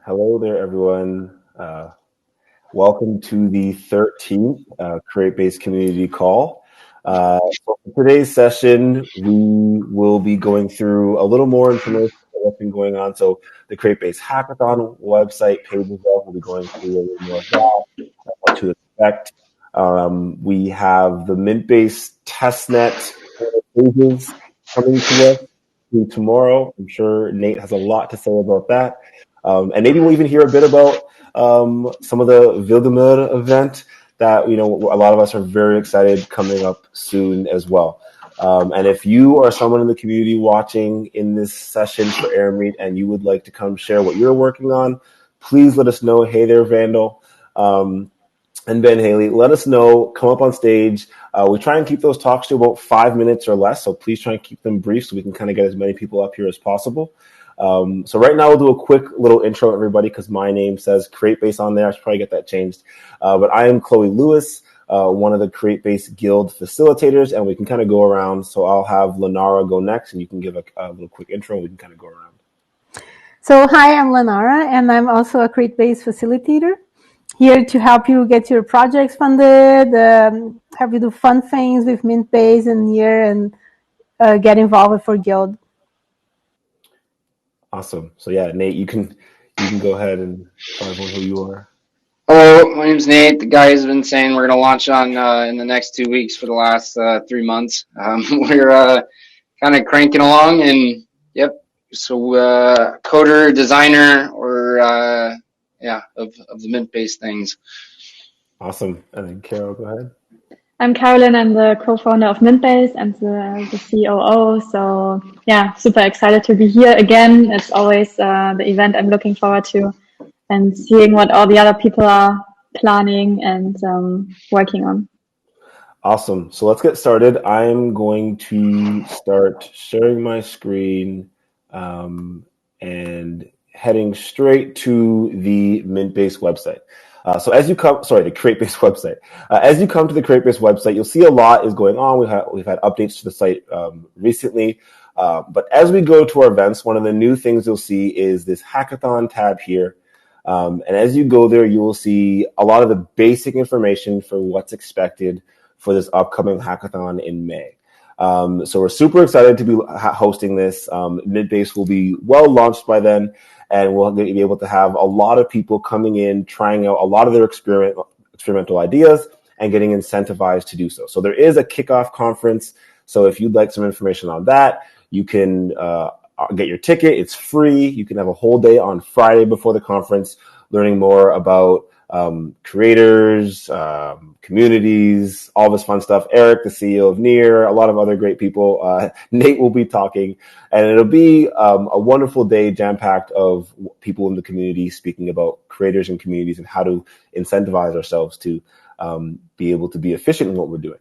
Hello there, everyone. Welcome to the 13th Createbase Community Call. For today's session, we will be going through a little more information about what's been going on. So the Createbase Hackathon website pages up. We'll be going through a little more of that, what to expect. We have the Mintbase testnet pages coming to us tomorrow. I'm sure Nate has a lot to say about that. And maybe we'll even hear a bit about some of the Wildemeur event that, a lot of us are very excited coming up soon as well. And if you are someone in the community watching in this session for AirMeet and you would like to come share what you're working on, please let us know. Hey there, Vandal. And Ben Haley, let us know, come up on stage. We try and keep those talks to about 5 minutes or less, so please try and keep them brief so we can kind of get as many people up here as possible. So right now we'll do a quick little intro, everybody, because my name says Createbase on there. I should probably get that changed. But I am Chloe Lewis, one of the Createbase Guild facilitators, and we can kind of go around. So I'll have Lenara go next, and you can give a little quick intro, and we can kind of go around. So hi, I'm Lenara, and I'm also a Createbase facilitator, here to help you get your projects funded, help you do fun things with Mintbase and Near, and get involved for Guild. Awesome. So yeah, Nate, you can go ahead and tell everyone who you are. Hello, my name's Nate. The guys have been saying we're going to launch on in the next 2 weeks for the last 3 months. We're kind of cranking along, and yep. So coder, designer, or of the Mint-based things. Awesome. And then Carol, go ahead. I'm Carolyn. I'm the co-founder of Mintbase and the COO. So yeah, super excited to be here again. It's always the event I'm looking forward to, and seeing what all the other people are planning and working on. Awesome. So let's get started. I'm going to start sharing my screen and heading straight to the Mintbase website. So as you come, the Createbase website. As you come to the Createbase website, you'll see a lot is going on. We've had updates to the site recently. But as we go to our events, one of the new things you'll see is this hackathon tab here. And as you go there, you will see a lot of the basic information for what's expected for this upcoming hackathon in May. So we're super excited to be hosting this. Mintbase will be well launched by then, and we'll be able to have a lot of people coming in, trying out a lot of their experimental ideas and getting incentivized to do so. So there is a Kickoff Conference. So if you'd like some information on that, you can get your ticket. It's free. You can have a whole day on Friday before the conference, learning more about creators, communities, all this fun stuff. Eric, the CEO of Near, a lot of other great people. Nate will be talking, and it'll be a wonderful day jam-packed of people in the community speaking about creators and communities and how to incentivize ourselves to be able to be efficient in what we're doing.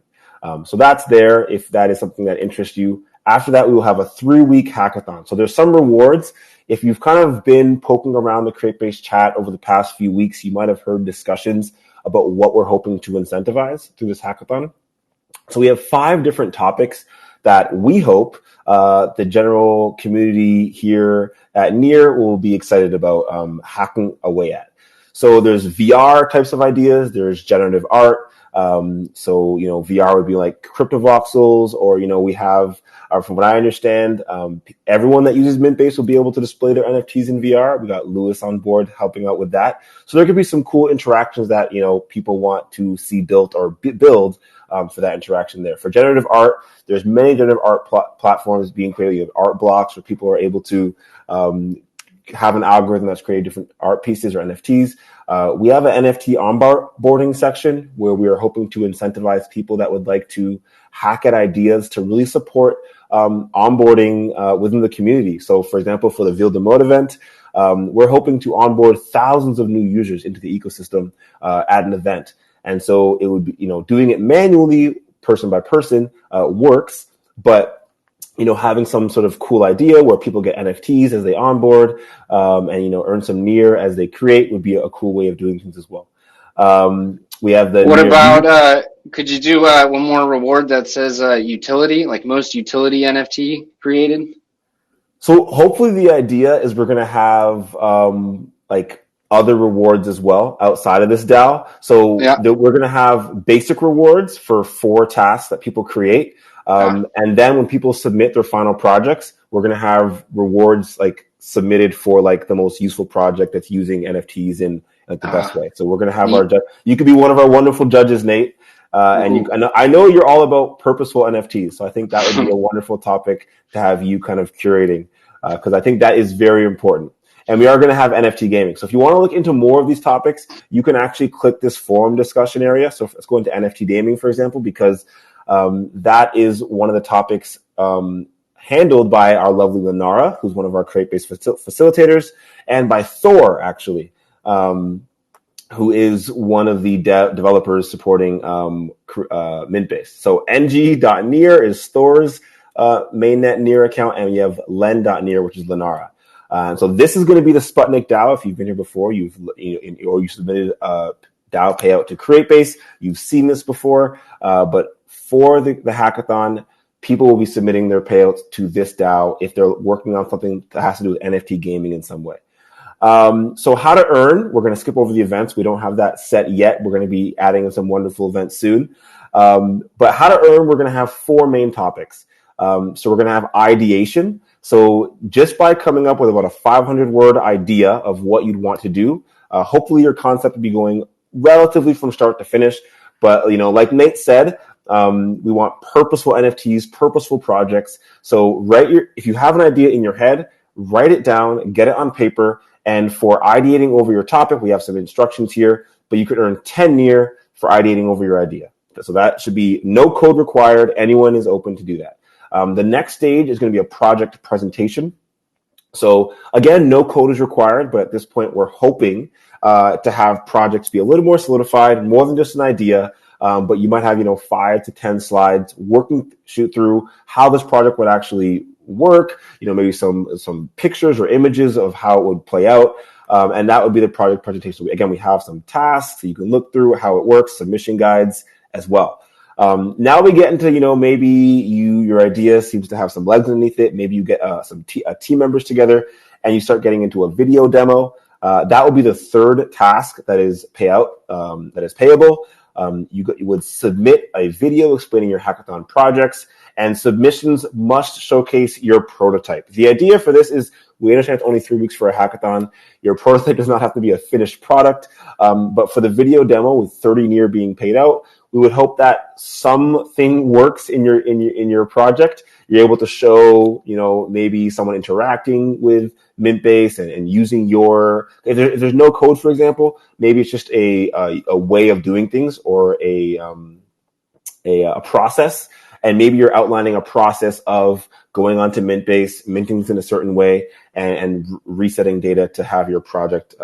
So that's there if that is something that interests you. After that, we will have a 3-week hackathon. So there's some rewards. If you've kind of been poking around the Createbase chat over the past few weeks, you might have heard discussions about what we're hoping to incentivize through this hackathon. So we have 5 different topics that we hope the general community here at Near will be excited about hacking away at. So there's VR types of ideas. There's generative art. So, VR would be like cryptovoxels, or, we have, from what I understand, everyone that uses Mintbase will be able to display their NFTs in VR. We got Lewis on board helping out with that. So there could be some cool interactions that, people want to see built or build for that interaction there. For generative art, there's many generative art platforms being created. You have art blocks where people are able to have an algorithm that's created different art pieces or NFTs. We have an NFT onboarding section where we are hoping to incentivize people that would like to hack at ideas to really support onboarding within the community. So, for example, for the Wildemeur event, we're hoping to onboard thousands of new users into the ecosystem at an event. And so it would be, doing it manually, person by person, works, but having some sort of cool idea where people get NFTs as they onboard, and, earn some Near as they create would be a cool way of doing things as well. We have the. What about, could you do one more reward that says utility, like most utility NFT created? So hopefully the idea is we're going to have like other rewards as well outside of this DAO. So we're going to have basic rewards for 4 tasks that people create. And then when people submit their final projects, we're going to have rewards like submitted for like the most useful project that's using NFTs in like the best way. So we're going to have our you could be one of our wonderful judges, Nate. And I know you're all about purposeful NFTs. So I think that would be a wonderful topic to have you kind of curating, because I think that is very important. And we are going to have NFT gaming. So if you want to look into more of these topics, you can actually click this forum discussion area. So let's go into NFT gaming, for example, because that is one of the topics handled by our lovely Lenara, who's one of our Createbase facilitators, and by Thor, actually, who is one of the developers supporting Mintbase. So ng.near is Thor's mainnet near account, and we have len.near, which is Lenara. So this is going to be the Sputnik DAO. If you've been here before, or you submitted a DAO payout to Createbase, you've seen this before. But for the hackathon, people will be submitting their payouts to this DAO if they're working on something that has to do with NFT gaming in some way. So how to earn, we're going to skip over the events. We don't have that set yet. We're going to be adding some wonderful events soon. But how to earn, we're going to have 4 main topics. So we're going to have ideation. So just by coming up with about a 500-word idea of what you'd want to do, hopefully your concept will be going relatively from start to finish. But, like Nate said, we want purposeful NFTs, purposeful projects. So if you have an idea in your head, write it down, get it on paper. And for ideating over your topic, we have some instructions here, but you could earn 10 near for ideating over your idea. So that should be no code required. Anyone is open to do that. The next stage is going to be a project presentation. So again, no code is required, but at this point, we're hoping to have projects be a little more solidified, more than just an idea. But you might have, 5 to 10 slides shoot through how this project would actually work, maybe some pictures or images of how it would play out. And that would be the project presentation. Again, we have some tasks that you can look through how it works, submission guides as well. Now we get into, maybe your idea seems to have some legs underneath it. Maybe you get some team members together and you start getting into a video demo. That will be the 3rd task that is that is payable. You would submit a video explaining your hackathon projects, and submissions must showcase your prototype. The idea for this is we understand it's only 3 weeks for a hackathon. Your prototype does not have to be a finished product. But for the video demo with 30 near being paid out, we would hope that something works in your project. You're able to show, maybe someone interacting with Mintbase and using if there's no code, for example, maybe it's just a way of doing things or a process. And maybe you're outlining a process of going onto Mintbase, minting things in a certain way, and resetting data to have your project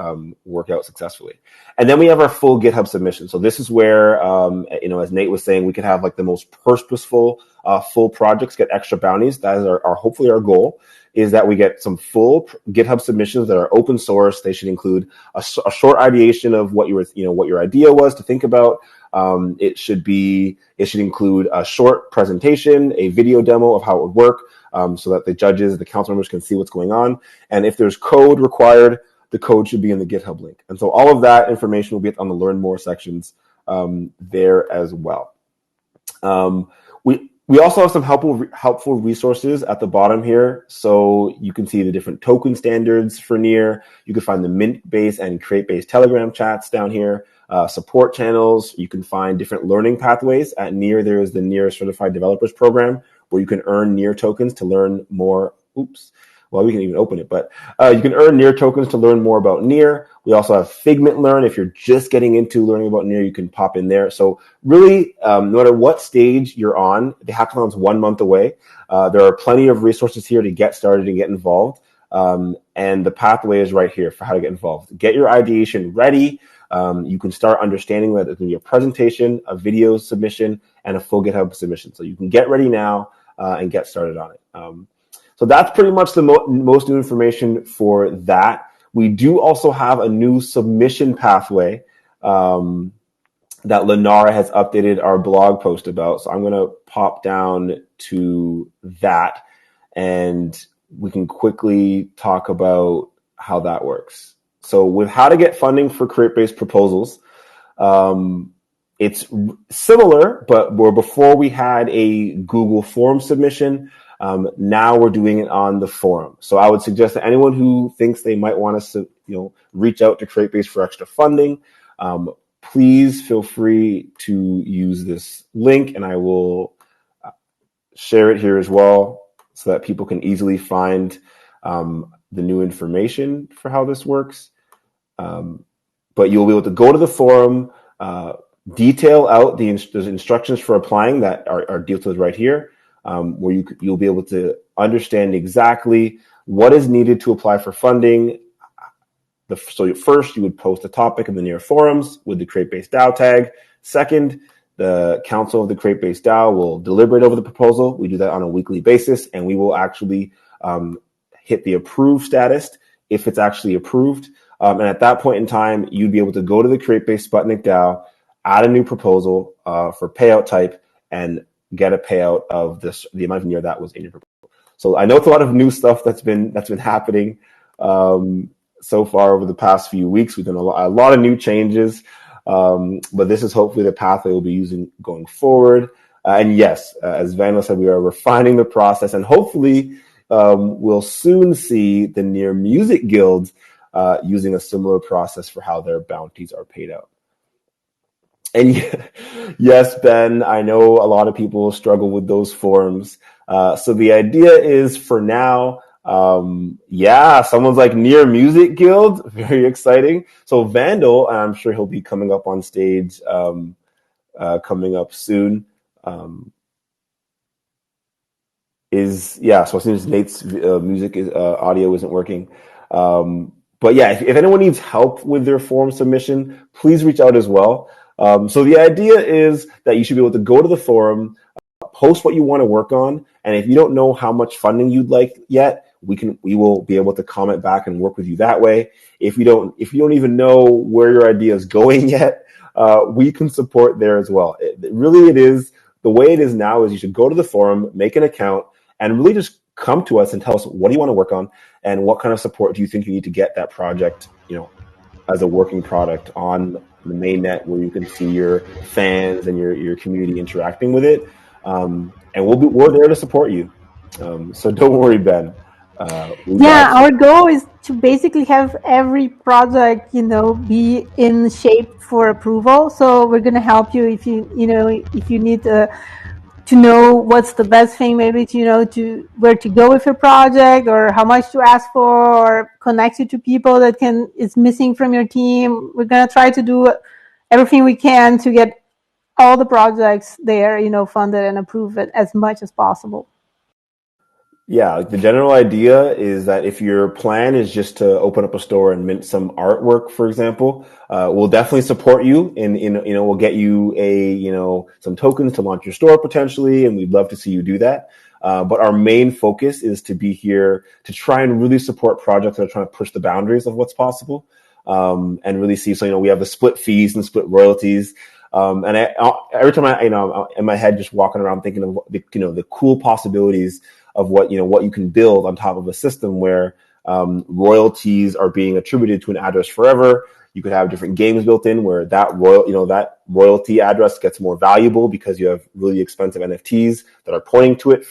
work out successfully. And then we have our full GitHub submission. So this is where, as Nate was saying, we could have like the most purposeful full projects get extra bounties. That is hopefully our goal, is that we get some full GitHub submissions that are open source. They should include a short ideation of what your idea was to think about. It should include a short presentation, a video demo of how it would work, so that the judges, the council members can see what's going on. And if there's code required, the code should be in the GitHub link. And so all of that information will be on the Learn More sections there as well. We also have some helpful resources at the bottom here. So you can see the different token standards for Near. You can find the Mintbase and Createbase Telegram chats down here. Support channels. You can find different learning pathways. At Near, there is the Near Certified Developers Program, where you can earn Near tokens to learn more. Well, we can even open it, but you can earn Near tokens to learn more about Near. We also have Figment Learn. If you're just getting into learning about Near, you can pop in there. So really, no matter what stage you're on, the hackathon's 1 month away. There are plenty of resources here to get started and get involved. And the pathway is right here for how to get involved. Get your ideation ready. You can start understanding that it's going to be a presentation, a video submission, and a full GitHub submission. So you can get ready now and get started on it. So that's pretty much the most new information for that. We do also have a new submission pathway that Lenara has updated our blog post about. So I'm going to pop down to that, and we can quickly talk about how that works. So with how to get funding for Createbase proposals, it's similar, but before we had a Google form submission, now we're doing it on the forum. So I would suggest that anyone who thinks they might want us to, reach out to Createbase for extra funding, please feel free to use this link, and I will share it here as well so that people can easily find the new information for how this works. But you'll be able to go to the forum, detail out the instructions for applying that are detailed right here, where you'll be able to understand exactly what is needed to apply for funding. So first, you would post a topic in the near forums with the Createbase DAO tag. Second, the council of the Createbase DAO will deliberate over the proposal. We do that on a weekly basis, and we will actually hit the approved status if it's actually approved. And at that point in time, you'd be able to go to the Createbase Sputnik DAO, add a new proposal for payout type, and get a payout of the amount of near that was in your proposal. So I know it's a lot of new stuff that's been happening so far over the past few weeks. We've done a lot of new changes, but this is hopefully the path that we'll be using going forward. And yes, as Vandal said, we are refining the process, and hopefully we'll soon see the Near Music Guild using a similar process for how their bounties are paid out. And yes, Ben, I know a lot of people struggle with those forms. So the idea is, for now, someone's like Near Music Guild, very exciting. So Vandal, and I'm sure he'll be coming up on stage coming up soon. So as soon as Nate's music audio isn't working. But yeah, if anyone needs help with their form submission, please reach out as well. So the idea is that you should be able to go to the forum, post what you want to work on, and if you don't know how much funding you'd like yet, we will be able to comment back and work with you that way. If you don't even know where your idea is going yet, we can support there as well. It is the way it is now is you should go to the forum, make an account, and really just come to us and tell us what do you want to work on and what kind of support do you think you need to get that project, as a working product on the main net where you can see your fans and your community interacting with it. And we're there to support you. So don't worry, Ben. Our goal is to basically have every project, be in shape for approval. So we're going to help you if you need to know what's the best thing, maybe to where to go with your project, or how much to ask for, or connect you to people that is missing from your team. We're going to try to do everything we can to get all the projects there, funded and approved as much as possible. Yeah, the general idea is that if your plan is just to open up a store and mint some artwork, for example, we'll definitely support you we'll get you some tokens to launch your store potentially, and we'd love to see you do that. But our main focus is to be here to try and really support projects that are trying to push the boundaries of what's possible, and really see. So, we have the split fees and split royalties. And every time I'm in my head, just walking around thinking of the cool possibilities of what you can build on top of a system where royalties are being attributed to an address forever. You could have different games built in where that royalty address gets more valuable because you have really expensive NFTs that are pointing to it,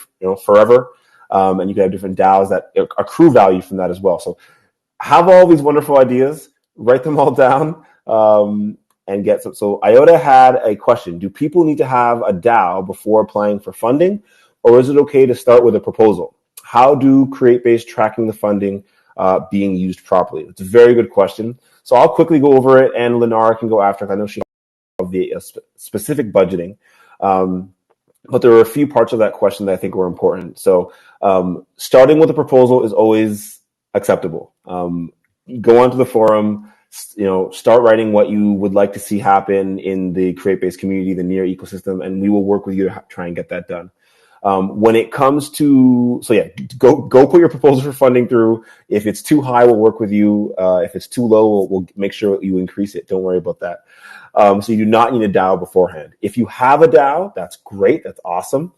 forever. And you can have different DAOs that accrue value from that as well. So have all these wonderful ideas, write them all down, and get some. So IOTA had a question: do people need to have a DAO before applying for funding? Or is it okay to start with a proposal? How do Createbase tracking the funding being used properly? It's a very good question. So I'll quickly go over it, and Lenara can go after, because I know she has the specific budgeting. But there are a few parts of that question that I think were important. So starting with a proposal is always acceptable. Go onto the forum, start writing what you would like to see happen in the Createbase community, the Near ecosystem, and we will work with you to try and get that done. When it comes to, go put your proposal for funding through. If it's too high, we'll work with you. If it's too low, we'll make sure you increase it. Don't worry about that. So you do not need a DAO beforehand. If you have a DAO, that's great. That's awesome.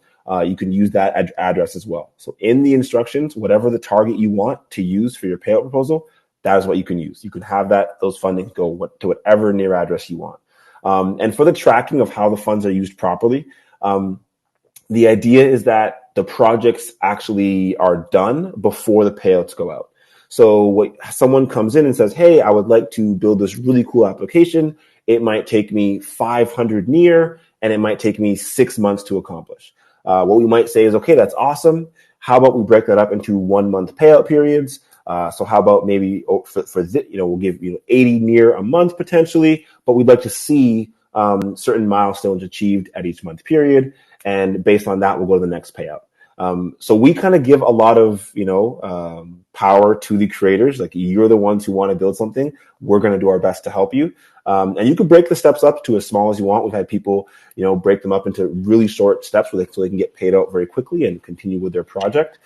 You can use that address as well. So in the instructions, whatever the target you want to use for your payout proposal, that is what you can use. You can have those funding go to whatever near address you want. And for the tracking of how the funds are used properly, the idea is that the projects actually are done before the payouts go out. So what someone comes in and says, hey, I would like to build this really cool application. It might take me 500 near, and it might take me 6 months to accomplish. What we might say is, okay, that's awesome. How about we break that up into 1 month payout periods? So how about maybe we'll give 80 near a month potentially, but we'd like to see certain milestones achieved at each month period. And based on that, we'll go to the next payout. So we kind of give a lot of, power to the creators. Like, you're the ones who want to build something. We're going to do our best to help you. And you can break the steps up to as small as you want. We've had people, break them up into really short steps so they can get paid out very quickly and continue with their project.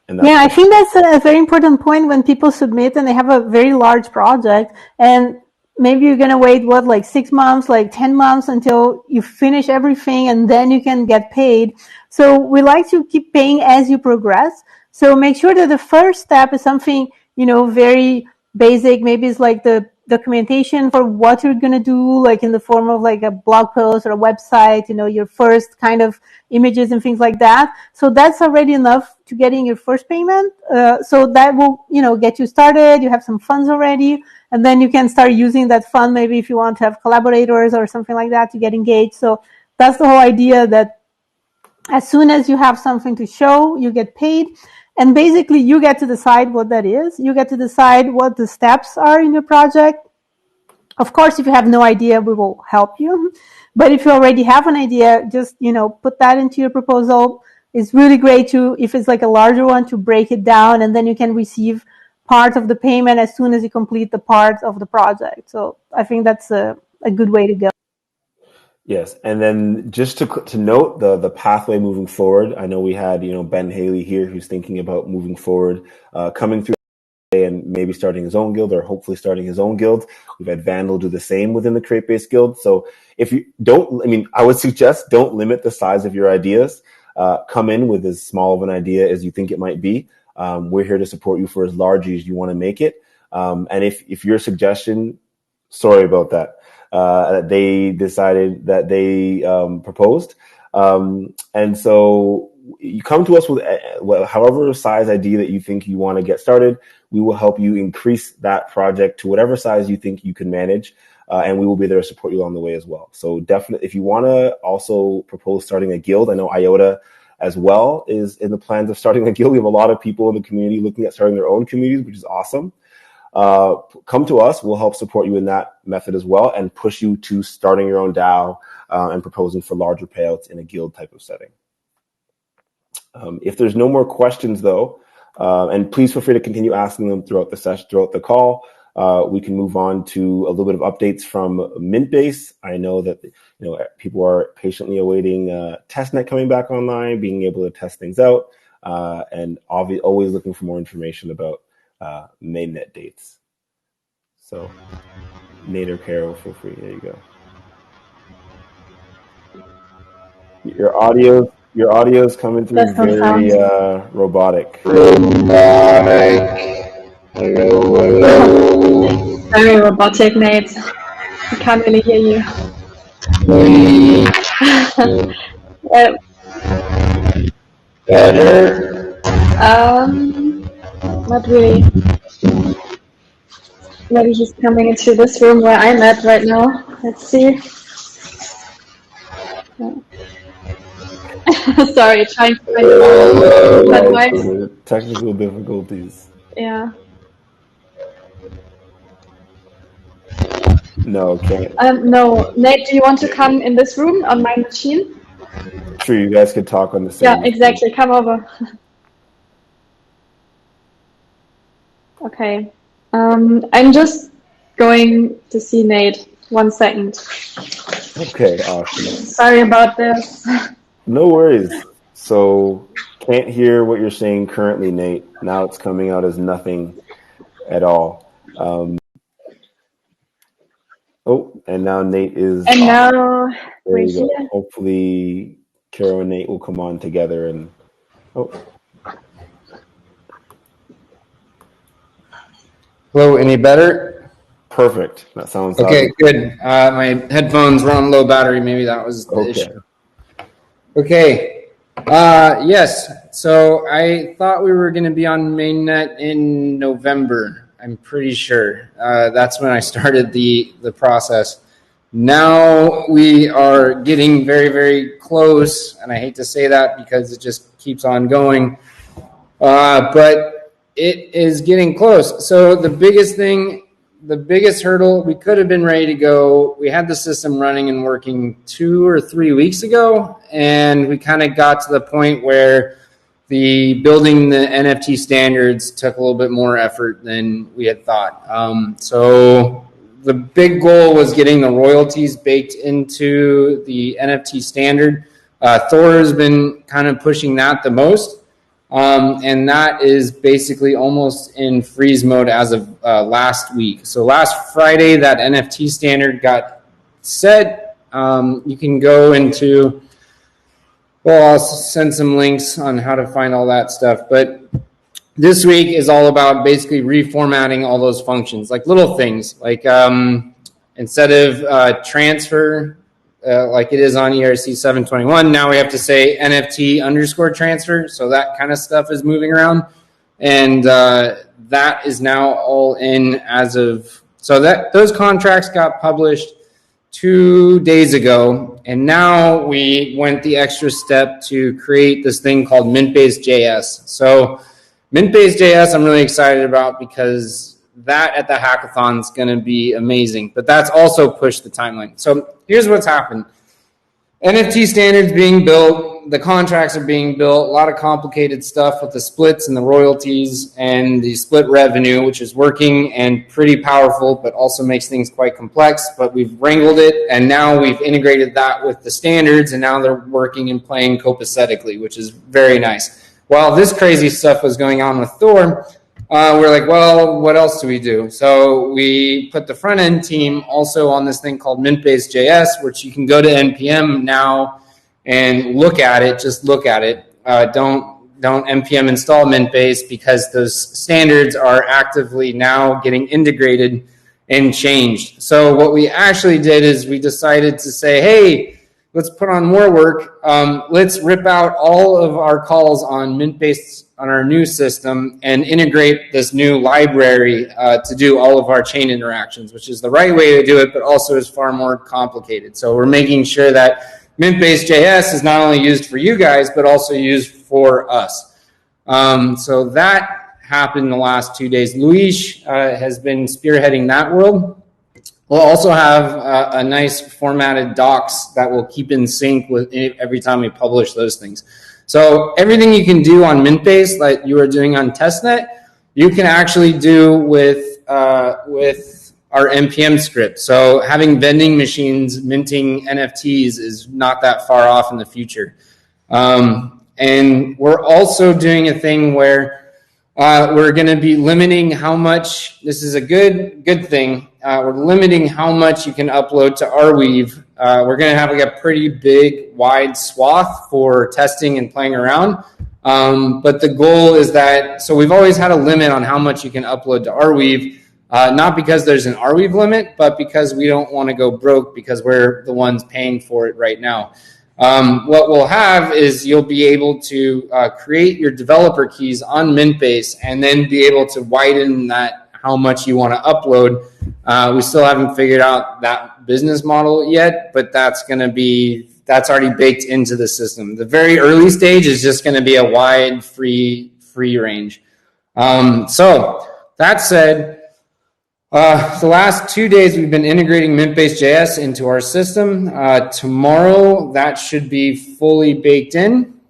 And I think that's a very important point when people submit and they have a very large project, and maybe you're going to wait, 6 months, 10 months until you finish everything, and then you can get paid. So we like to keep paying as you progress. So make sure that the first step is something, very basic. Maybe it's like the documentation for what you're going to do, like in the form of like a blog post or a website, your first kind of images and things like that. So that's already enough to getting your first payment. So that will, get you started. You have some funds already, and then you can start using that fund. Maybe if you want to have collaborators or something like that to get engaged. So that's the whole idea, that as soon as you have something to show, you get paid. And basically, you get to decide what that is. You get to decide what the steps are in your project. Of course, if you have no idea, we will help you. But if you already have an idea, just, put that into your proposal. It's really great to, if it's like a larger one, to break it down, and then you can receive part of the payment as soon as you complete the part of the project. So I think that's a good way to go. Yes, and then just to note the pathway moving forward. I know we had Ben Haley here, who's thinking about moving forward, coming through and maybe starting his own guild, or hopefully starting his own guild. We've had Vandal do the same within the Createbase guild. So if you I would suggest don't limit the size of your ideas. Come in with as small of an idea as you think it might be. We're here to support you for as large as you want to make it. And if your suggestion, sorry about that, they decided that they proposed. And so you come to us with however size idea that you think you want to get started. We will help you increase that project to whatever size you think you can manage. And we will be there to support you along the way as well. So definitely, if you want to also propose starting a guild, I know IOTA as well is in the plans of starting a guild. We have a lot of people in the community looking at starting their own communities, which is awesome. Come to us. We'll help support you in that method as well, and push you to starting your own DAO and proposing for larger payouts in a guild type of setting. If there's no more questions, though, and please feel free to continue asking them throughout the session, throughout the call, we can move on to a little bit of updates from Mintbase. I know that people are patiently awaiting testnet coming back online, being able to test things out, and always looking for more information about mainnet dates. So, Nate or Carol, feel free. There you go. Your audio is coming through very robotic. Very robotic, Nate. I can't really hear you. Better? Not really. Maybe he's coming into this room where I'm at right now. Let's see. Sorry, trying to find the technical difficulties. Yeah. No, can't. No, Nate, do you want to come in this room on my machine? Sure, you guys could talk on the same. Yeah, exactly. Come over. Okay. I'm just going to see Nate. 1 second. Okay, awesome. Sorry about this. No worries. So, can't hear what you're saying currently, Nate. Now it's coming out as nothing at all. And now Nate is. And now we're here. Hopefully, Carol and Nate will come on together and. Hello, any better? Perfect. That sounds okay. Good. My headphones were on low battery. Maybe that was the issue. Okay. Yes. So I thought we were going to be on mainnet in November. I'm pretty sure. That's when I started the process. Now we are getting very, very close, and I hate to say that because it just keeps on going. But it is getting close. So the biggest hurdle, we could have been ready to go. We had the system running and working 2 or 3 weeks ago, and we kind of got to the point where building the NFT standards took a little bit more effort than we had thought. So the big goal was getting the royalties baked into the NFT standard. Thor has been kind of pushing that the most. And that is basically almost in freeze mode as of last week. So last Friday, that NFT standard got set. You can go into, well, I'll send some links on how to find all that stuff. But this week is all about basically reformatting all those functions, like little things, like instead of transfer, like it is on ERC 721. Now we have to say NFT underscore transfer. So that kind of stuff is moving around. And that is now all in as of, so that those contracts got published 2 days ago. And now we went the extra step to create this thing called Mint-Based.js. So Mint-Based.js I'm really excited about because that at the hackathon is going to be amazing. But that's also pushed the timeline. So here's what's happened. NFT standards being built, the contracts are being built, a lot of complicated stuff with the splits and the royalties and the split revenue, which is working and pretty powerful, but also makes things quite complex. But we've wrangled it, and now we've integrated that with the standards, and now they're working and playing copacetically, which is very nice. While this crazy stuff was going on with Thor, we're like, well, what else do we do? So we put the front end team also on this thing called Mint-Based.js, which you can go to NPM now and look at it. Just look at it. Don't NPM install Mint-Based because those standards are actively now getting integrated and changed. So what we actually did is we decided to say, hey, let's put on more work. Let's rip out all of our calls on Mint-Based on our new system and integrate this new library to do all of our chain interactions, which is the right way to do it, but also is far more complicated. So we're making sure that Mint-Based.js is not only used for you guys, but also used for us. So that happened in the last 2 days. Luis has been spearheading that world. We'll also have a nice formatted docs that will keep in sync with every time we publish those things. So everything you can do on Mint-Based, like you are doing on testnet, you can actually do with our NPM script. So having vending machines minting NFTs is not that far off in the future. And we're also doing a thing where we're going to be limiting how much. This is a good thing. We're limiting how much you can upload to Arweave. We're going to have like a pretty big, wide swath for testing and playing around. But the goal is that, so we've always had a limit on how much you can upload to Arweave, not because there's an Arweave limit, but because we don't want to go broke because we're the ones paying for it right now. What we'll have is you'll be able to create your developer keys on Mint-Based and then be able to widen that how much you want to upload. We still haven't figured out that business model yet, but that's already baked into the system. The very early stage is just going to be a wide free range. So that said, the last 2 days we've been integrating Mint-Based.js into our system. Tomorrow that should be fully baked in.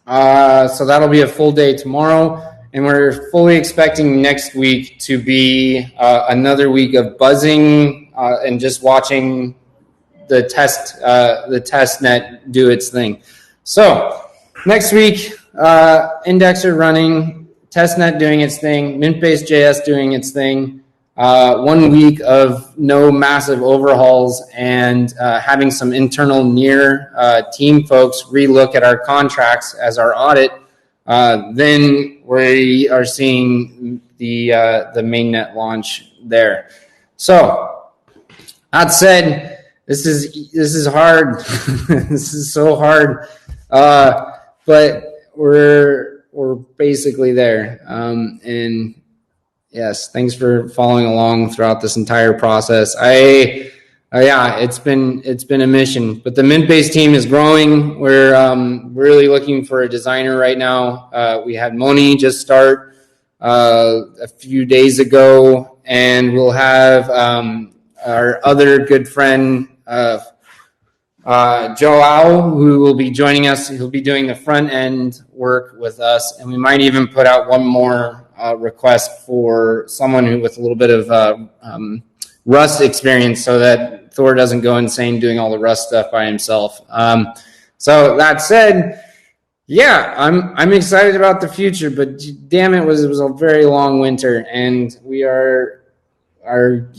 So that'll be a full day tomorrow. And we're fully expecting next week to be another week of buzzing and just watching the testnet do its thing. So next week, Indexer running, testnet doing its thing, Mint-Based.js doing its thing. 1 week of no massive overhauls and having some internal near team folks relook at our contracts as our audit. Then we are seeing the mainnet launch there. So that said, this is hard. This is so hard, but we're basically there. And yes, thanks for following along throughout this entire process. Yeah, it's been a mission, but the Mintbase team is growing. We're really looking for a designer right now. We had Moni just start a few days ago, and we'll have our other good friend Joao, who will be joining us. He'll be doing the front end work with us, and we might even put out one more request for someone who with a little bit of Rust experience, so that Thor doesn't go insane doing all the Rust stuff by himself. So that said, yeah, I'm excited about the future, but damn it, it was a very long winter, and we are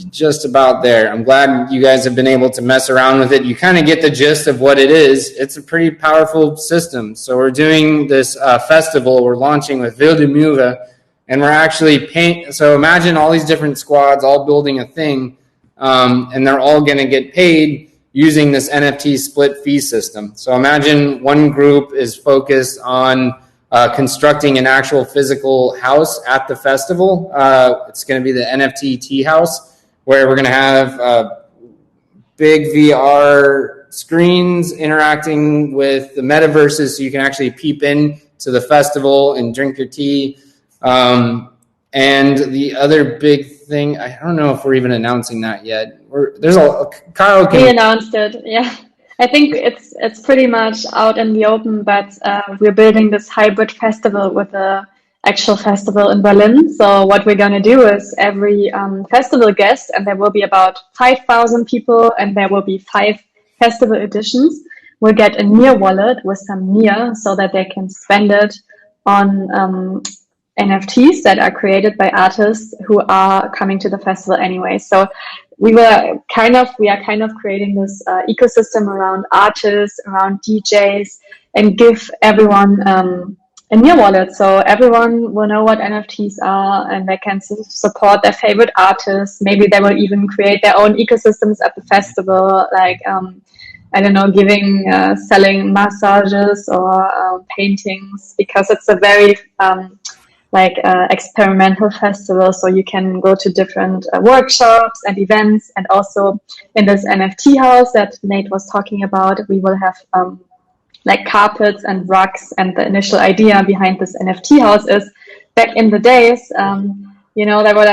just about there. I'm glad you guys have been able to mess around with it. You kind of get the gist of what it is. It's a pretty powerful system. So we're doing this festival. We're launching with Wilde Muren, and we're actually so imagine all these different squads all building a thing, and they're all going to get paid using this NFT split fee system. So imagine one group is focused on constructing an actual physical house at the festival. It's going to be the NFT tea house, where we're going to have big VR screens interacting with the metaverses, so you can actually peep in to the festival and drink your tea. And the other big thing, I don't know if we're even announcing that yet. Kyle can... We announced it, yeah. I think it's pretty much out in the open, but we're building this hybrid festival with a actual festival in Berlin. So what we're going to do is every festival guest, and there will be about 5,000 people, and there will be 5 festival editions, will get a Near wallet with some Near, so that they can spend it on NFTs that are created by artists who are coming to the festival anyway. So we are kind of creating this ecosystem around artists, around DJs, and give everyone a Near wallet, so everyone will know what NFTs are, and they can support their favorite artists. Maybe they will even create their own ecosystems at the festival, like I don't know, selling massages or paintings, because it's a very experimental festival. So you can go to different workshops and events, and also in this NFT house that Nate was talking about, we will have carpets and rugs. And the initial idea behind this NFT house is, back in the days, there were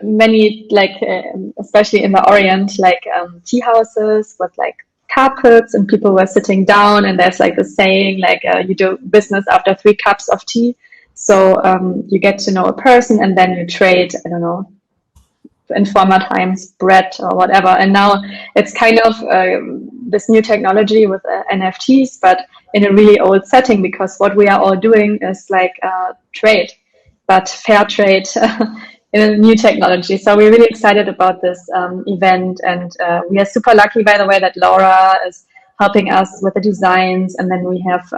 many, especially in the Orient, tea houses with carpets, and people were sitting down, and there's the saying, you do business after 3 cups of tea. So you get to know a person, and then you trade, I don't know, in former times, bread or whatever. And now it's kind of this new technology with NFTs, but in a really old setting, because what we are all doing is trade, but fair trade in a new technology. So we're really excited about this event, and we are super lucky, by the way, that Laura is helping us with the designs, and then we have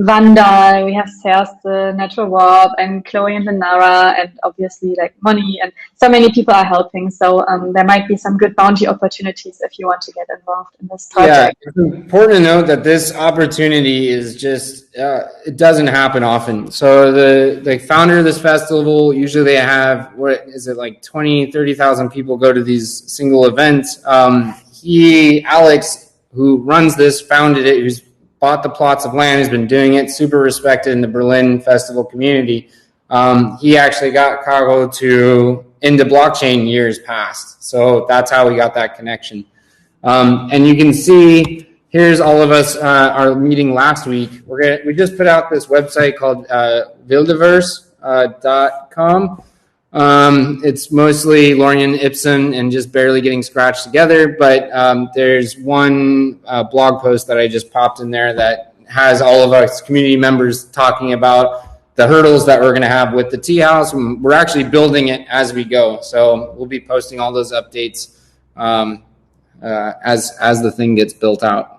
Vandal, we have Serste, Natural Warp, and Chloe and Lenara, and obviously Moni, and so many people are helping. So there might be some good bounty opportunities if you want to get involved in this project. Yeah, it's important to note that this opportunity is just, it doesn't happen often. So the founder of this festival, usually they have, 20, 30,000 people go to these single events. Alex, who runs this, founded it, who's bought the plots of land, has been doing it, super respected in the Berlin festival community. He actually got Cargo into blockchain years past. So that's how we got that connection. And you can see, here's all of us, our meeting last week. We just put out this website called wildeverse.com. It's mostly Lorien Ipsen and just barely getting scratched together, but there's one blog post that I just popped in there that has all of our community members talking about the hurdles that we're going to have with the tea house. We're actually building it as we go, so we'll be posting all those updates as the thing gets built out.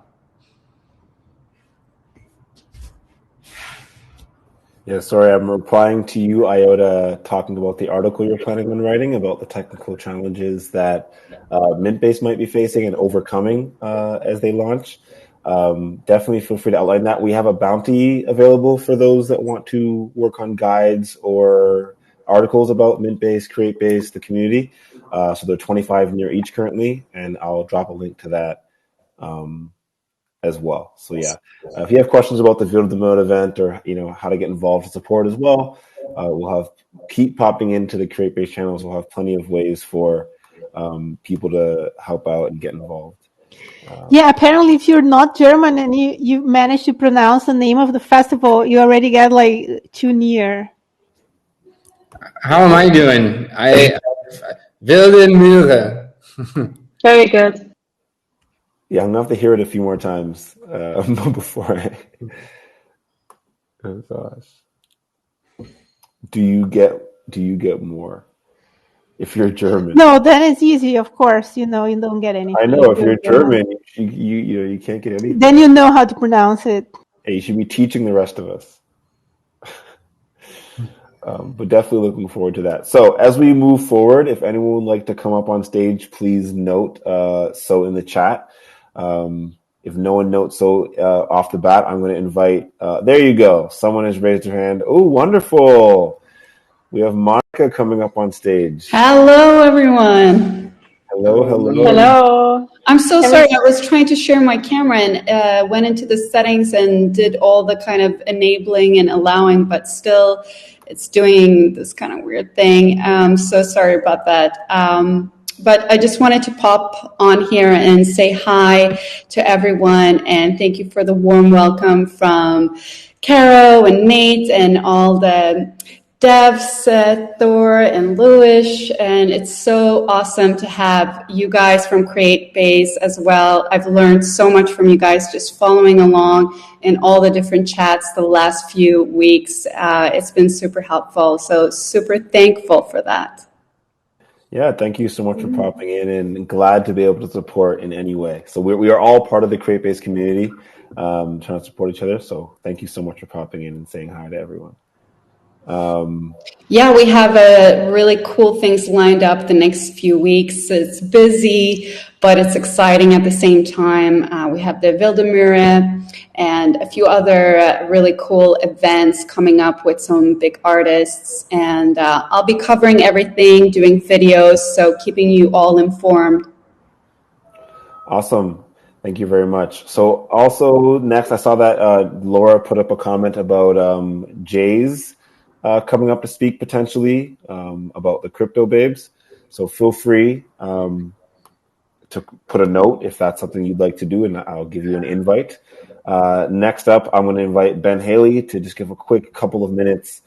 Yeah, sorry, I'm replying to you, Iota, talking about the article you're planning on writing about the technical challenges that Mintbase might be facing and overcoming as they launch. Definitely feel free to outline that. We have a bounty available for those that want to work on guides or articles about Mintbase, Createbase, the community. So they're 25 near each currently, and I'll drop a link to that as well. So yeah, if you have questions about the Build the Mode event or how to get involved and support as well, we'll keep popping into the Createbase channels. We'll have plenty of ways for people to help out and get involved. Yeah, apparently if you're not German and you manage to pronounce the name of the festival, you already get like 2 near. How am I doing? I Wilde Mühre. Very good. Yeah, I'm gonna have to hear it a few more times before oh gosh. Do you get more if you're German? No, then it's easy, of course. You don't get anything. I know if you're German, you can't get anything. Then you know how to pronounce it. Hey, you should be teaching the rest of us. But definitely looking forward to that. So as we move forward, if anyone would like to come up on stage, please note so in the chat. If no one notes so off the bat, I'm going to invite. There you go. Someone has raised their hand. Oh, wonderful. We have Monica coming up on stage. Hello, everyone. Hello. Hello. I'm so sorry. I was trying to share my camera and went into the settings and did all the kind of enabling and allowing, but still it's doing this kind of weird thing. So sorry about that. But I just wanted to pop on here and say hi to everyone and thank you for the warm welcome from Caro and Nate and all the devs, Thor and Louis, and it's so awesome to have you guys from Createbase as well. I've learned so much from you guys just following along in all the different chats the last few weeks. It's been super helpful, so super thankful for that. Yeah, thank you so much for popping in and glad to be able to support in any way. So we are all part of the Createbase community, trying to support each other. So thank you so much for popping in and saying hi to everyone. Yeah, we have really cool things lined up the next few weeks. It's busy, but it's exciting at the same time. We have the Wilde Mühre and a few other really cool events coming up with some big artists. And I'll be covering everything, doing videos, so keeping you all informed. Awesome. Thank you very much. So also next, I saw that Laura put up a comment about Jay's coming up to speak potentially about the crypto babes. So feel free to put a note if that's something you'd like to do, and I'll give you an invite. Next up, I'm going to invite Ben Haley to just give a quick couple of minutes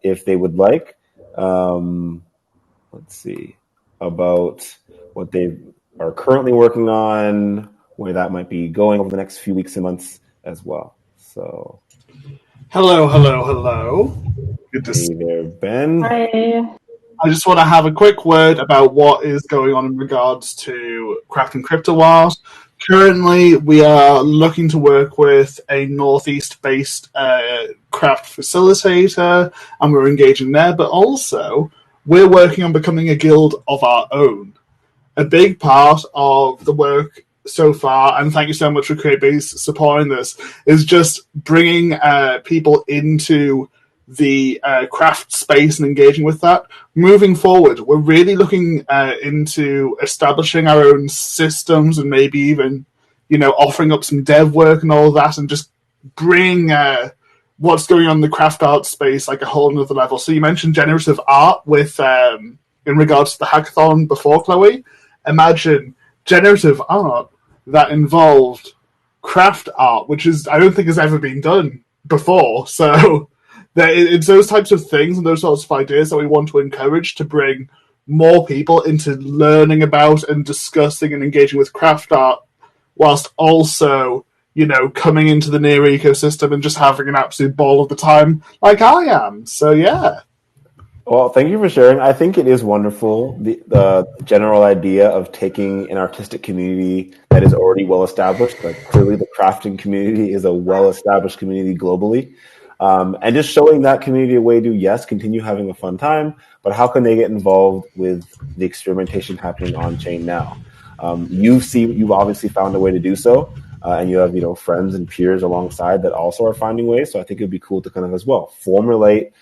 if they would like. Let's see, about what they are currently working on, where that might be going over the next few weeks and months as well. So... Hello. Good to see you there, Ben. Hi. I just want to have a quick word about what is going on in regards to Craft and Crypto Wars. Currently, we are looking to work with a Northeast-based craft facilitator, and we're engaging there, but also we're working on becoming a guild of our own. A big part of the work so far, and thank you so much for Createbase supporting this, is just bringing people into the craft space and engaging with that. Moving forward, we're really looking into establishing our own systems and maybe even, offering up some dev work and all of that, and just bring what's going on in the craft art space like a whole nother level. So you mentioned generative art with in regards to the hackathon before, Chloe. Imagine generative art that involved craft art, which I don't think has ever been done before. So it's those types of things and those sorts of ideas that we want to encourage to bring more people into learning about and discussing and engaging with craft art, whilst also, coming into the Near ecosystem and just having an absolute ball of the time like I am. So yeah. Well, thank you for sharing. I think it is wonderful, the general idea of taking an artistic community that is already well established. Like clearly the crafting community is a well established community globally. And just showing that community a way to, yes, continue having a fun time, but how can they get involved with the experimentation happening on chain now? You've obviously found a way to do so, and you have friends and peers alongside that also are finding ways. So I think it'd be cool to kind of as well formulate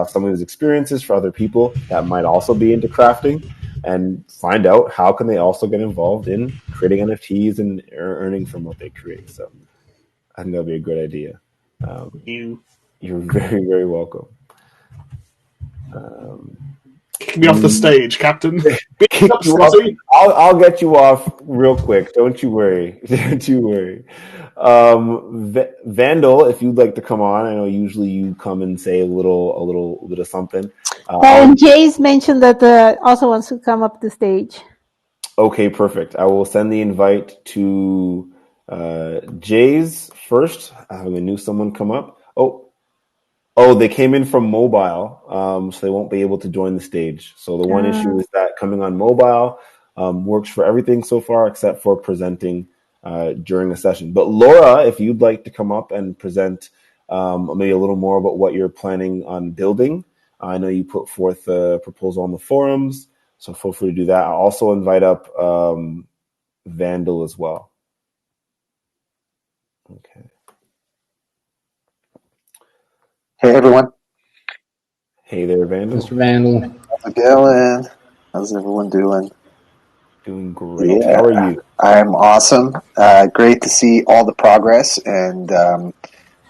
some of these experiences for other people that might also be into crafting, and find out how can they also get involved in creating NFTs and earning from what they create. So I think that'd be a good idea. You're very, very welcome. Kick me off the stage, Captain. Kick you off. I'll get you off real quick. Don't you worry. Don't you worry. Vandal, if you'd like to come on, I know usually you come and say a little bit of something. And Jay's mentioned that also wants to come up the stage. Okay, perfect. I will send the invite to Jay's first. Having a new someone come up. Oh, they came in from mobile, so they won't be able to join the stage. So the one issue is that coming on mobile works for everything so far except for presenting during a session. But Laura, if you'd like to come up and present maybe a little more about what you're planning on building. I know you put forth a proposal on the forums, so feel free to do that. I'll also invite up Vandal as well. Okay. Hey, everyone. Hey there, Vandal. Mr. Vandal. How's it going? How's everyone doing? Doing great. Yeah, how are you? I'm awesome. Great to see all the progress, and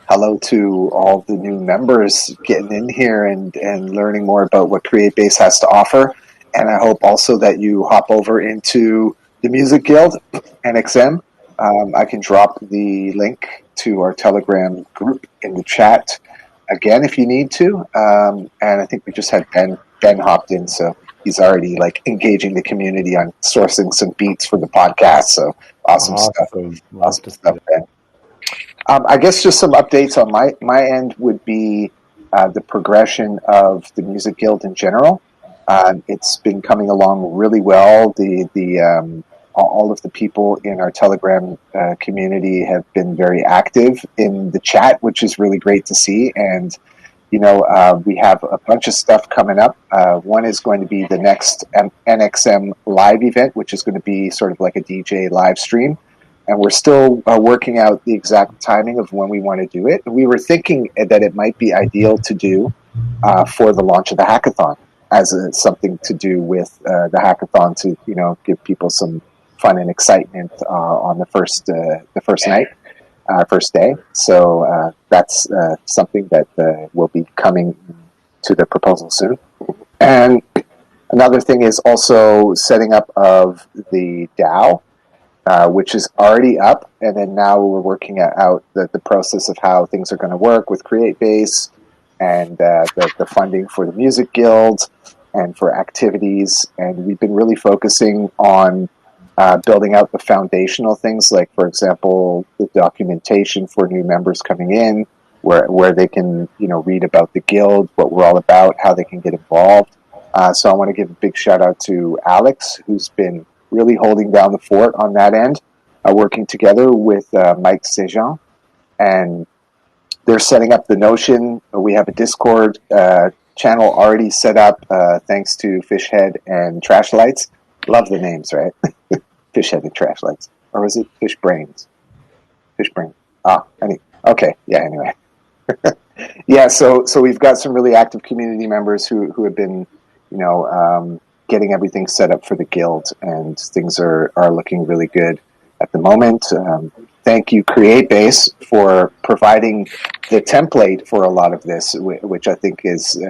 hello to all the new members getting in here and learning more about what Createbase has to offer. And I hope also that you hop over into the Music Guild, NXM. I can drop the link to our Telegram group in the chat again if you need to. And I think we just had Ben hopped in, so he's already engaging the community on sourcing some beats for the podcast. So awesome stuff. Awesome stuff, Ben. I guess just some updates on my end would be the progression of the Music Guild in general. It's been coming along really well. All of the people in our Telegram community have been very active in the chat, which is really great to see. And, we have a bunch of stuff coming up. One is going to be the next NXM live event, which is going to be sort of like a DJ live stream. And we're still working out the exact timing of when we want to do it. We were thinking that it might be ideal to do for the launch of the hackathon, as something to do with the hackathon to give people some fun and excitement on the first night, first day. So that's something that will be coming to the proposal soon. And another thing is also setting up of the DAO, which is already up, and then now we're working out the process of how things are going to work with Createbase and the funding for the Music Guild and for activities. And we've been really focusing on building out the foundational things, like, for example, the documentation for new members coming in, where they can read about the guild, what we're all about, how they can get involved. So I want to give a big shout out to Alex, who's been really holding down the fort on that end, working together with Mike Sejean. And they're setting up the Notion. We have a Discord channel already set up, thanks to Fishhead and Trashlights. Love the names, right? Fishhead and Trashlights. Or was it Fish Brains? Fish Brain. Okay. Yeah, anyway. Yeah, so we've got some really active community members who have been, getting everything set up for the guild, and things are looking really good at the moment. Thank you, Createbase, for providing the template for a lot of this, which I think is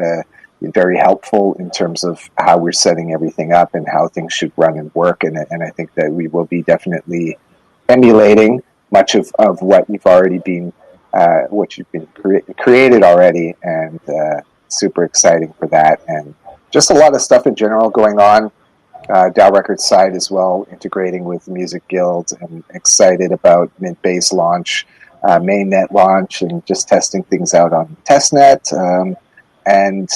very helpful in terms of how we're setting everything up and how things should run and work. And I think that we will be definitely emulating much of what you've already been, what you've been created already, and super exciting for that. And just a lot of stuff in general going on. DAO Records side as well, integrating with Music Guild, and excited about Mint-Base launch, mainnet launch, and just testing things out on testnet, and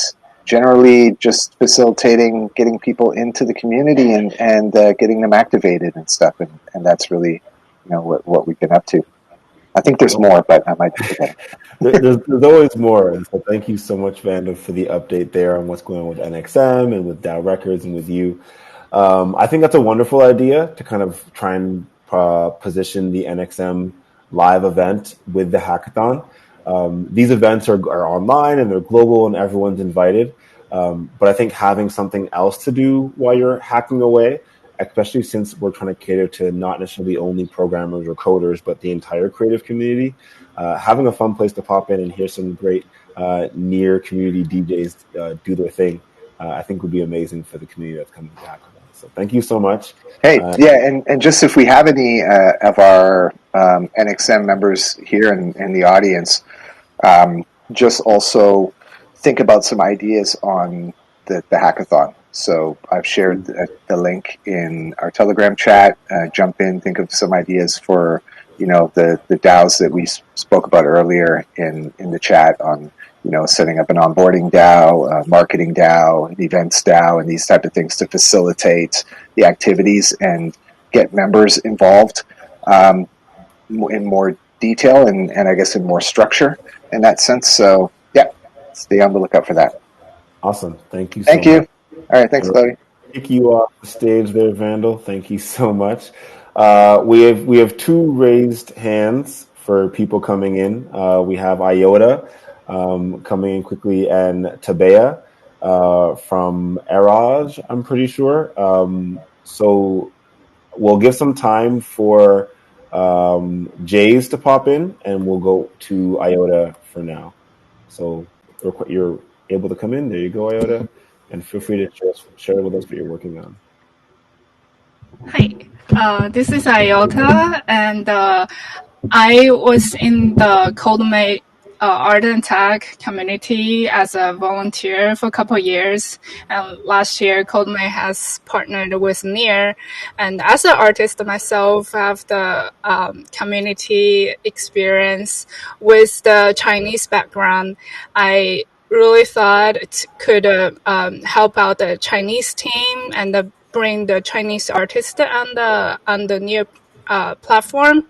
generally just facilitating getting people into the community and getting them activated and stuff, and that's really what we've been up to. I think there's more, but I might be forgetting. There's always more. And so thank you so much, Vanda, for the update there on what's going on with NXM and with DAO Records and with you. I think that's a wonderful idea to kind of try and position the NXM live event with the hackathon. These events are online and they're global and everyone's invited. But I think having something else to do while you're hacking away, especially since we're trying to cater to not necessarily only programmers or coders, but the entire creative community, having a fun place to pop in and hear some great near community DJs do their thing, I think would be amazing for the community that's coming to hackathon. So thank you so much. Hey, and just if we have any of our NXM members here in the audience, just also think about some ideas on the hackathon. So I've shared the link in our Telegram chat. Jump in, think of some ideas for the DAOs that we spoke about earlier in the chat on setting up an onboarding DAO, marketing DAO, an events DAO, and these type of things to facilitate the activities and get members involved in more detail and I guess in more structure in that sense. So yeah, stay on the lookout for that. Awesome. Thank you so Thank much. you. All right, thanks, Chloe. Kick you off the stage there, Vandal. Thank you so much. We have two raised hands for people coming in. We have Iota coming in quickly and Tabea from Eraj, I'm pretty sure. So we'll give some time for Jays to pop in, and we'll go to Iota for now. So you're able to come in. There you go, Iota. And feel free to share with us what you're working on. Hi, this is Iota, and I was in the CodeMate art and tech community as a volunteer for a couple of years. And last year, CodeMate has partnered with Near. And as an artist myself, I have the community experience with the Chinese background. I really thought it could help out the Chinese team and bring the Chinese artists on the Near platform.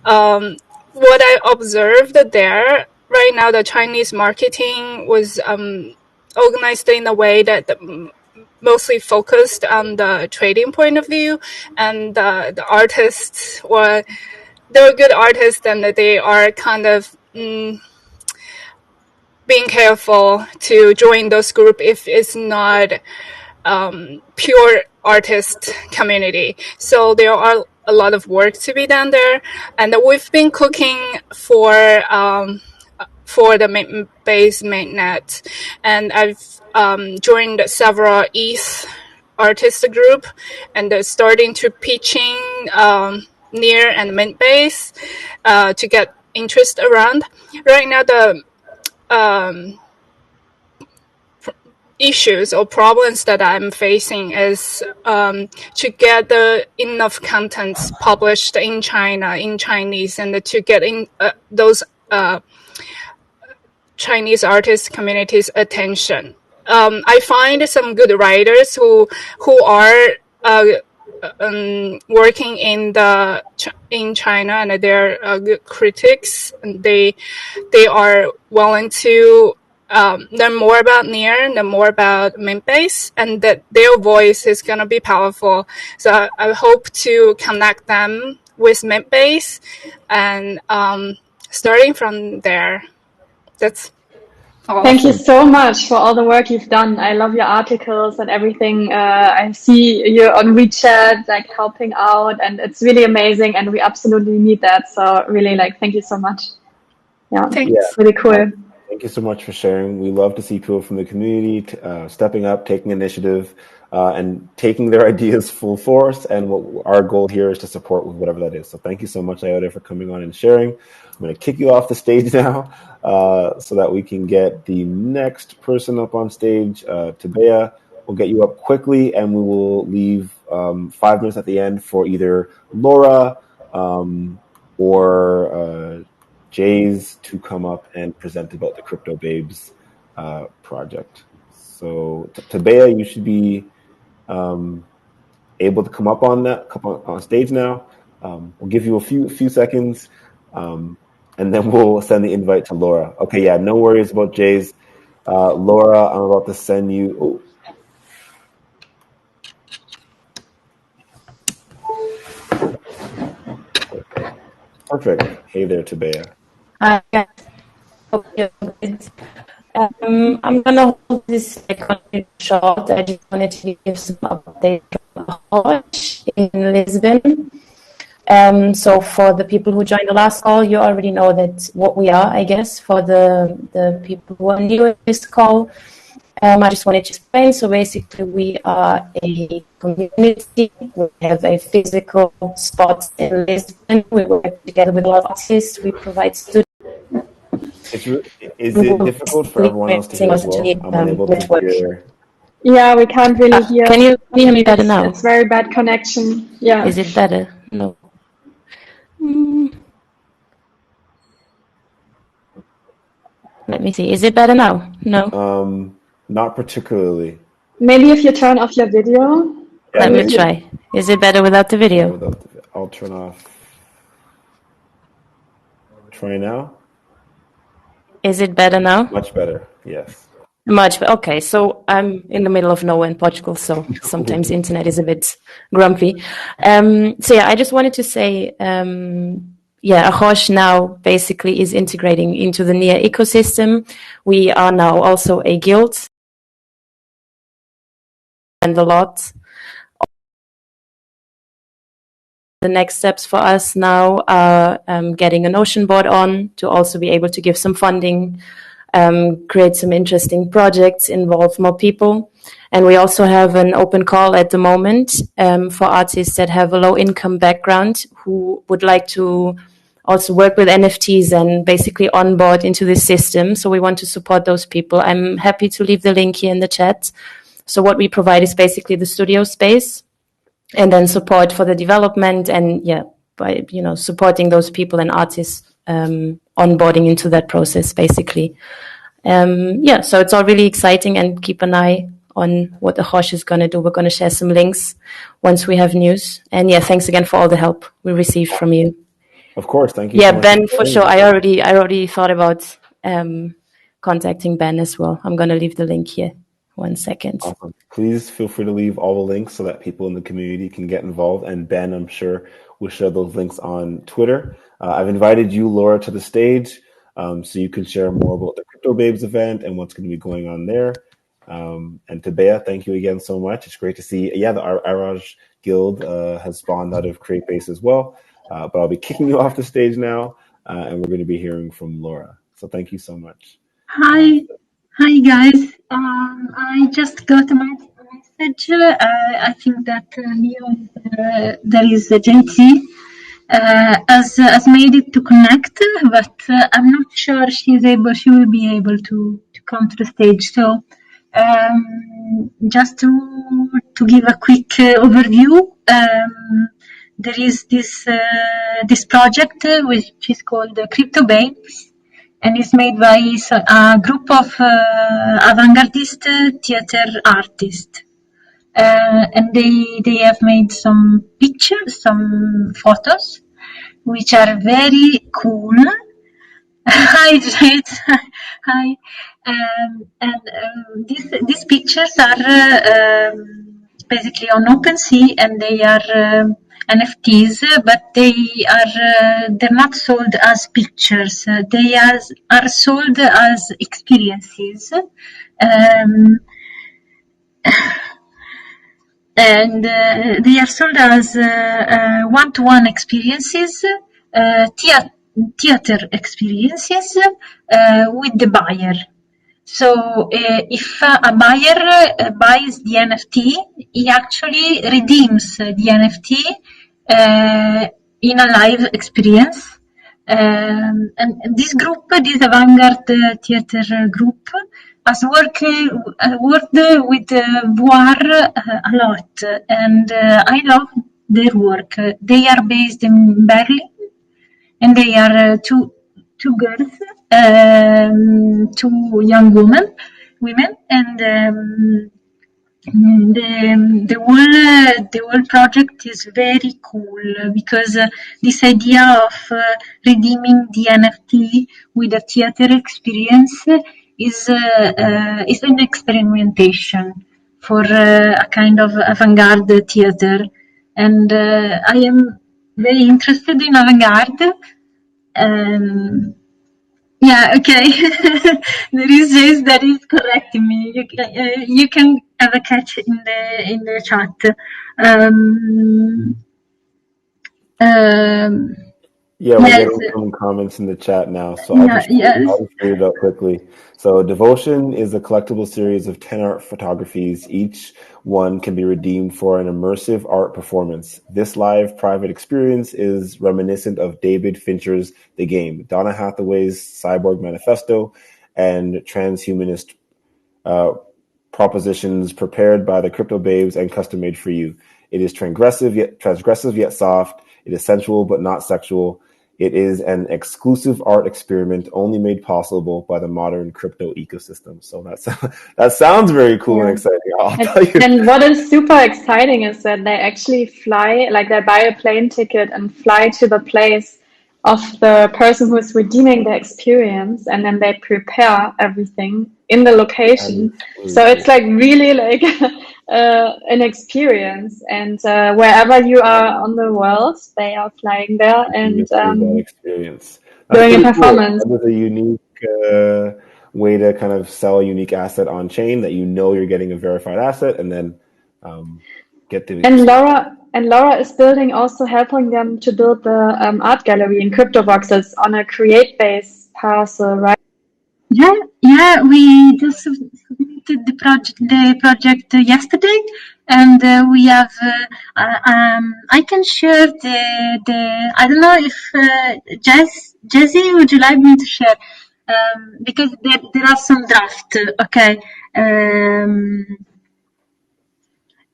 What I observed there right now, the Chinese marketing was organized in a way that mostly focused on the trading point of view, and the artists they're good artists, and they are kind of being careful to join those group if it's not pure artist community. So there are a lot of work to be done there, and we've been cooking for the Mint-based mainnet, and I've joined several ETH artist group, and they're starting to pitching Near and Mint-base to get interest around. Right now, the issues or problems that I'm facing is to get enough contents published in China in Chinese, and to get in those Chinese artist community's attention. I find some good writers who are working in China, and they're good critics, and they are willing to learn more about Near, learn more about Mint-base, and that their voice is going to be powerful. So I hope to connect them with Mint-base, and starting from there. That's all. Thank you so much for all the work you've done. I love your articles and everything. I see you on WeChat, like helping out, and it's really amazing, and we absolutely need that. So really, thank you so much. Yeah, it's really cool. Thank you so much for sharing. We love to see people from the community stepping up, taking initiative, and taking their ideas full force. And what our goal here is to support with whatever that is. So thank you so much, Iota, for coming on and sharing. I'm going to kick you off the stage now so that we can get the next person up on stage. Tabea, we'll get you up quickly, and we will leave 5 minutes at the end for either Laura or Jays to come up and present about the Crypto Babes project. So Tabea, you should be able to come up on stage now. We'll give you a few seconds. And then we'll send the invite to Laura. Okay, yeah, no worries about Jay's. Laura, I'm about to send you. Oh. Perfect. Hey there, Tabea. Hi, guys. Hope you're good. I'm gonna hold this short. I just wanted to give some updates on Hosh in Lisbon. So for the people who joined the last call, you already know that what we are, I guess. For the people who are new at this call, I just wanted to explain. So basically, we are a community. We have a physical spot in Lisbon. We work together with a lot of artists. We provide students. Is it difficult for everyone else to hear as well? I'm unable to hear. Yeah, we can't really hear. Can you hear me better now? It's very bad connection. Yeah. Is it better? No. Let me see. Is it better now? No. Not particularly. Maybe if you turn off your video. Let me try. Is it better without the video? I'll turn off. Try now. Is it better now? Much better. Yes. Much better. Okay, so I'm in the middle of nowhere in Portugal, so sometimes internet is a bit grumpy. So yeah, I just wanted to say, Hosh now basically is integrating into the NEAR ecosystem. We are now also a guild, and a lot. The next steps for us now are getting a Notion board on to also be able to give some funding, create some interesting projects, involve more people. And we also have an open call at the moment for artists that have a low income background who would like to also work with NFTs and basically onboard into this system. So we want to support those people. I'm happy to leave the link here in the chat. So what we provide is basically the studio space, and then support for the development, and by supporting those people and artists onboarding into that process basically. So it's all really exciting, and keep an eye on what the Hosh is going to do. We're going to share some links once we have news. And thanks again for all the help we received from you. Of course, thank you. Yeah, so Ben, for sure. I already thought about contacting Ben as well. I'm going to leave the link here. 1 second. Awesome. Please feel free to leave all the links so that people in the community can get involved. And Ben, I'm sure, will share those links on Twitter. I've invited you, Laura, to the stage so you can share more about the Crypto Babes event and what's going to be going on there. And Tabea, thank you again so much. It's great to see. The Araj Guild has spawned out of Createbase as well. But I'll be kicking you off the stage now, and we're going to be hearing from Laura. So thank you so much. Hi guys. I just got a message. I think that there is a JT has made it to connect, but I'm not sure she will be able to come to the stage. So just to give a quick overview, there is this project which is called Createbase, and it's made by a group of avant-gardist theater artists. And they have made some pictures, some photos, which are very cool. Hi, Jade. Hi. These pictures are basically on OpenSea, and they are NFTs, but they're not sold as pictures. They are sold as experiences. And they are sold as one-to-one experiences, theater experiences with the buyer. So if a buyer buys the NFT, he actually redeems the NFT in a live experience. And this group, this avant-garde theater group, has worked with Voir a lot, and I love their work. They are based in Berlin, and they are two girls, two young women, and the whole project is very cool because this idea of redeeming the NFT with a theater experience is an experimentation for a kind of avant-garde theater, and I am very interested in avant-garde. Yeah, okay. There is Jace that is correcting me. You can have a catch in the chat. Yeah, we're Yes, getting some comments in the chat now, so I'll just read it out quickly. So Devotion is a collectible series of 10 art photographies. Each one can be redeemed for an immersive art performance. This live private experience is reminiscent of David Fincher's The Game, Donna Hathaway's Cyborg Manifesto, and transhumanist propositions prepared by the crypto babes and custom made for you. It is transgressive yet soft. It is sensual but not sexual. It is an exclusive art experiment only made possible by the modern crypto ecosystem. So that sounds very cool and exciting. I'll tell you. And what is super exciting is that they actually fly, like they buy a plane ticket and fly to the place of the person who is redeeming the experience, and then they prepare everything in the location. So it's like really like an experience, and wherever you are on the world, they are flying there and that experience. doing a performance. Cool. That was a unique way to kind of sell a unique asset on chain that you know you're getting a verified asset, and then get the. And Laura is building, also helping them to build the art gallery in CryptoVoxels on a Createbase parcel, right? Yeah, we just submitted the project yesterday, and we have. I can share the. I don't know if Jesse, would you like me to share? Because there are some drafts. Okay.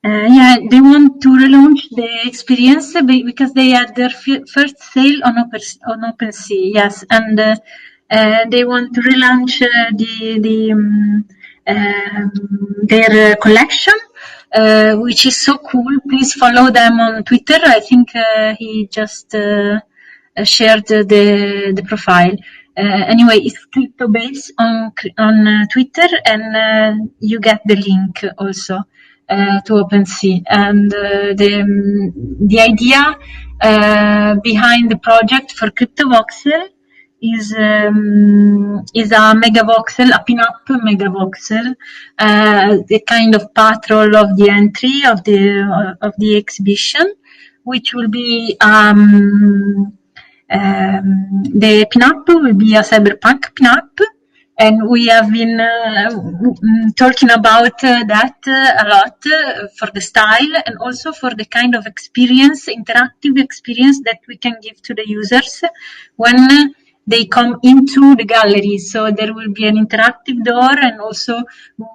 Yeah, they want to relaunch the experience because they had their first sale on OpenSea. Yes, and they want to relaunch their collection, which is so cool. Please follow them on Twitter. I think he just shared the profile. Anyway, it's Createbase on Twitter, and you get the link also to OpenSea. And the idea behind the project for CryptoVoxel is a megavoxel, a pin-up megavoxel, the kind of patrol of the entry of the exhibition, which will be the pin-up will be a cyberpunk pin-up, and we have been talking about that a lot for the style and also for the kind of experience, interactive experience that we can give to the users when they come into the gallery. So there will be an interactive door, and also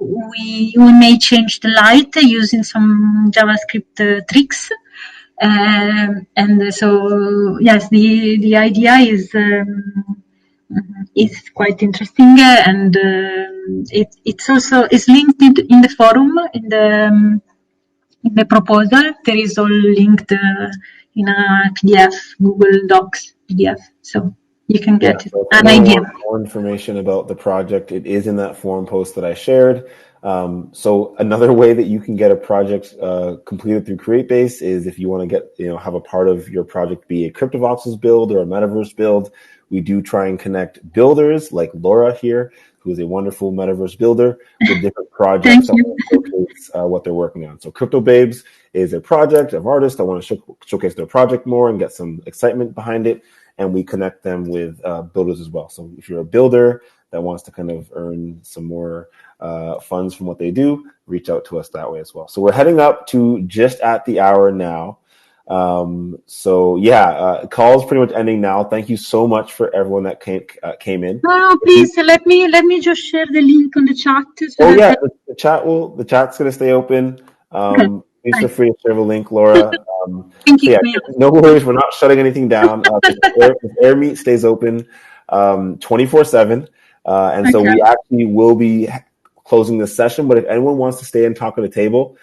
we may change the light using some JavaScript tricks. And so, yes, the idea is quite interesting, and it's also linked in the forum, in the proposal. There is all linked in a PDF, Google Docs PDF, so you can get an idea. More information about the project, it is in that forum post that I shared. So another way that you can get a project completed through Createbase is if you want to have a part of your project be a CryptoVoxels build or a Metaverse build. We do try and connect builders like Laura here, who is a wonderful Metaverse builder, with different projects that want to showcase what they're working on. So Crypto Babes is a project of artists that want to showcase their project more and get some excitement behind it. And we connect them with builders as well. So if you're a builder that wants to kind of earn some more funds from what they do, reach out to us that way as well. So we're heading up to just at the hour now. Call is pretty much ending now. Thank you so much for everyone that came in. No, please let me just share the link on the chat. The chat's going to stay open. Please feel free to share the link, Laura. Thank you. No worries. We're not shutting anything down. Air Meet stays open 24/7. So we actually will be closing this session. But if anyone wants to stay and talk at a table,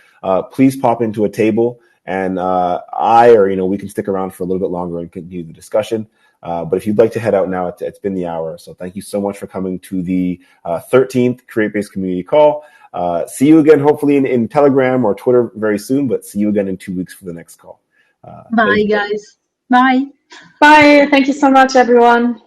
please pop into a table, and we can stick around for a little bit longer and continue the discussion. But if you'd like to head out now, it's been the hour. So thank you so much for coming to the 13th Createbase community call. See you again, hopefully in Telegram or Twitter very soon, but see you again in 2 weeks for the next call. Bye, guys. Bye. Bye. Thank you so much, everyone.